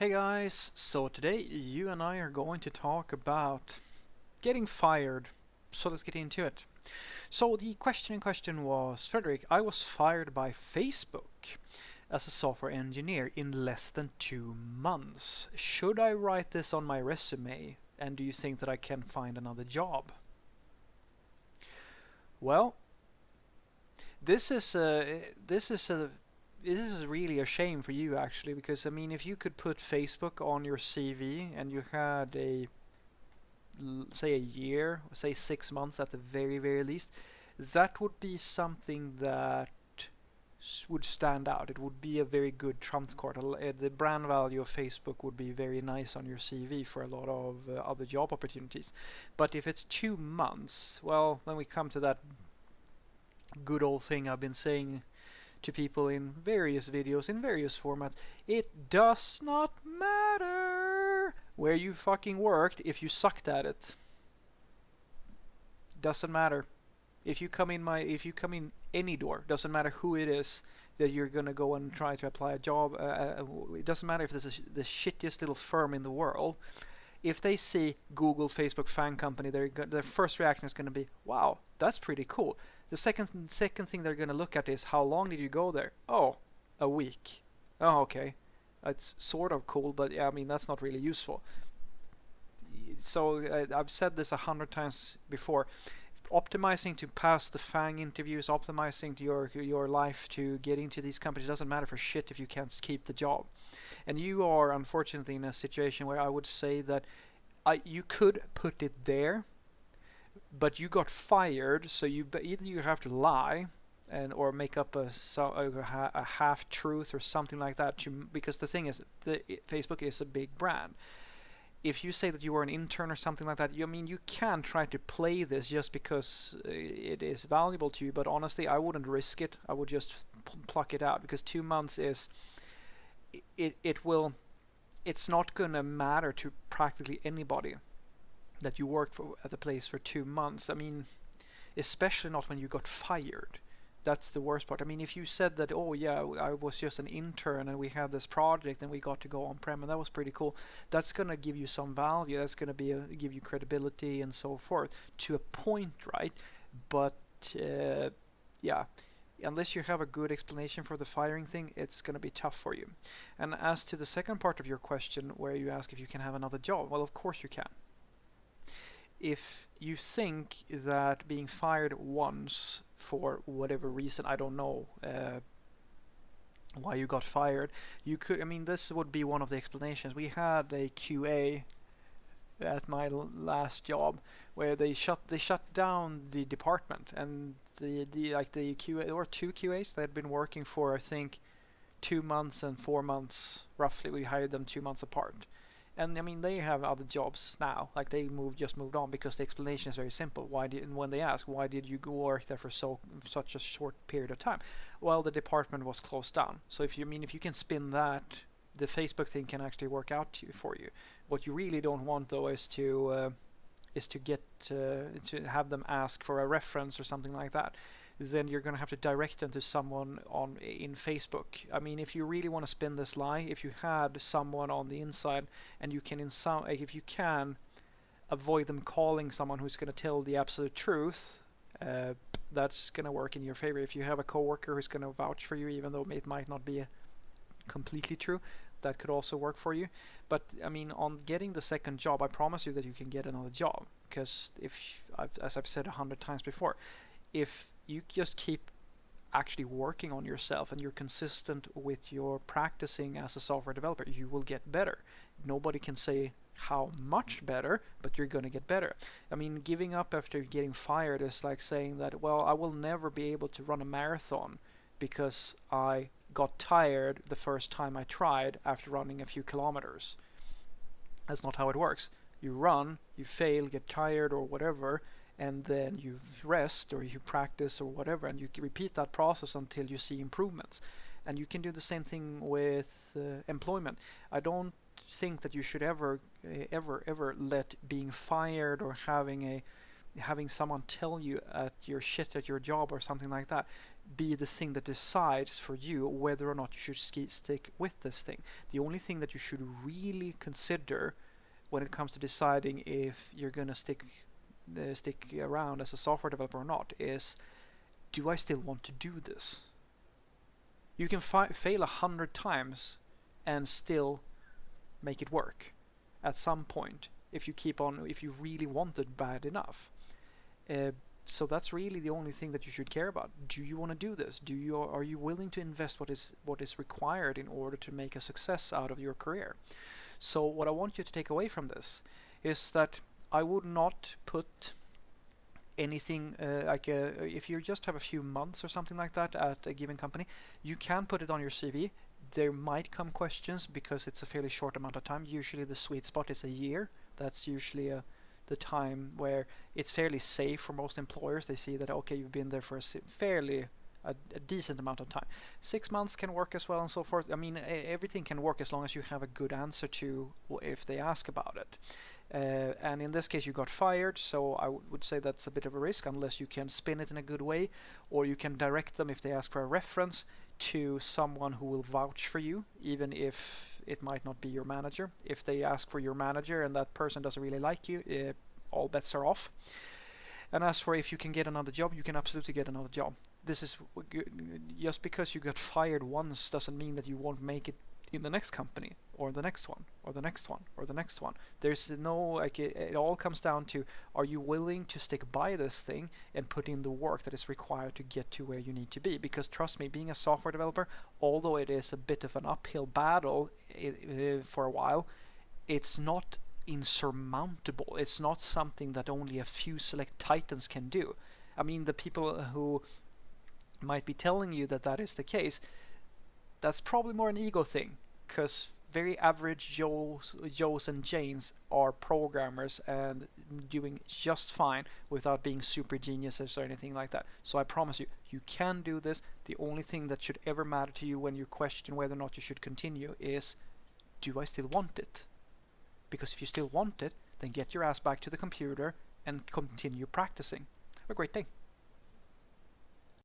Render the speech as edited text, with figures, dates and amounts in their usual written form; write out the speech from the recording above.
Hey guys, so today you and I are going to talk about getting fired. So let's get into it. So the question in question was, Frederick, I was fired by Facebook as a software engineer in less than 2 months. Should I write this on my resume? And do you think that I can find another job? Well, this is a this is a this is really a shame for you actually, because I mean if you could put Facebook on your CV and you had a say a year, say 6 months at the very least, that would be something that would stand out. It would be a very good trump card. The brand value of Facebook would be very nice on your CV for a lot of other job opportunities. But if it's 2 months, well, then we come to that good old thing I've been saying to people in various videos, in various formats. It does not matter where you fucking worked if you sucked at it. Doesn't matter. If you come in any door, doesn't matter who it is that you're gonna go and try to apply a job. It doesn't matter if this is the shittiest little firm in the world. If they see Google, Facebook, FAANG company, their first reaction is going to be, "Wow, that's pretty cool." The second thing they're going to look at is, "How long did you go there?" "Oh, a week." "Oh, okay, that's sort of cool, but yeah, I mean that's not really useful." So I've said this 100 times before. Optimizing to pass the FAANG interviews, optimizing to your life to get into these companies doesn't matter for shit if you can't keep the job. And you are unfortunately in a situation where I would say that you could put it there, but you got fired, so either you have to lie and or make up a half truth or something like that because the thing is, Facebook is a big brand. If you say that you were an intern or something like that, I mean, you can try to play this just because it is valuable to you, but honestly, I wouldn't risk it. I would just pluck it out because 2 months is it will it's not going to matter to practically anybody that you worked for at the place for 2 months. I mean, especially not when you got fired. That's the worst part. I mean, if you said that, oh yeah, I was just an intern and we had this project and we got to go on prem and that was pretty cool, that's gonna give you some value. That's gonna give you credibility and so forth to a point, right? But yeah, unless you have a good explanation for the firing thing, it's going to be tough for you. And as to the second part of your question, where you ask if you can have another job, well, of course you can. If you think that being fired once for whatever reason, I don't know why you got fired, you could, I mean, this would be one of the explanations. We had a QA at my last job where they shut down the department, and the QA, or two QAs that had been working for I think 2 months and 4 months roughly. We hired them 2 months apart, and I mean they have other jobs now. Like they just moved on because the explanation is very simple. When they ask why did you go work there for such a short period of time, well, the department was closed down. So if you can spin that, the Facebook thing can actually work out for you. What you really don't want though is to get to have them ask for a reference or something like that. Then you're going to have to direct them to someone on in Facebook. I mean, if you really want to spin this lie, if you had someone on the inside and you can if you can avoid them calling someone who's going to tell the absolute truth, that's going to work in your favor. If you have a coworker who's going to vouch for you, even though it might not be completely true, that could also work for you. But I mean, on getting the second job, I promise you that you can get another job, because as I've said 100 times before, if you just keep actually working on yourself and you're consistent with your practicing as a software developer, you will get better. Nobody can say how much better, but you're going to get better. I mean, giving up after getting fired is like saying that, well, I will never be able to run a marathon because I got tired the first time I tried after running a few kilometers. That's not how it works. You run, you fail, get tired or whatever, and then you rest or you practice or whatever, and you repeat that process until you see improvements. And you can do the same thing with employment. I don't think that you should ever let being fired or having someone tell you at your shit at your job or something like that be the thing that decides for you whether or not you should stick with this thing. The only thing that you should really consider when it comes to deciding if you're going to stick around as a software developer or not is, do I still want to do this? You can fail 100 times and still make it work at some point if you really want it bad enough. So that's really the only thing that you should care about. Do you want to do this? Are you willing to invest what is required in order to make a success out of your career? So what I want you to take away from this is that I would not put anything if you just have a few months or something like that at a given company, you can put it on your CV. There might come questions because it's a fairly short amount of time. Usually the sweet spot is a year. That's usually the time where it's fairly safe for most employers. They see that, okay, you've been there for a decent amount of time. 6 months can work as well and so forth. I mean, everything can work as long as you have a good answer to if they ask about it. And in this case you got fired, so I would say that's a bit of a risk unless you can spin it in a good way, or you can direct them if they ask for a reference to someone who will vouch for you, even if it might not be your manager. If they ask for your manager and that person doesn't really like you, all bets are off. And as for if you can get another job, you can absolutely get another job. This is just because you got fired once doesn't mean that you won't make it in the next company or the next one or the next one or the next one. There's no it all comes down to, are you willing to stick by this thing and put in the work that is required to get to where you need to be? Because trust me, being a software developer, although it is a bit of an uphill battle for a while, it's not insurmountable. It's not something that only a few select titans can do. I mean, the people who might be telling you that is the case, that's probably more an ego thing, because very average Joes and Janes are programmers and doing just fine without being super geniuses or anything like that. So I promise you, you can do this. The only thing that should ever matter to you when you question whether or not you should continue is, do I still want it? Because if you still want it, then get your ass back to the computer and continue practicing. Have a great day.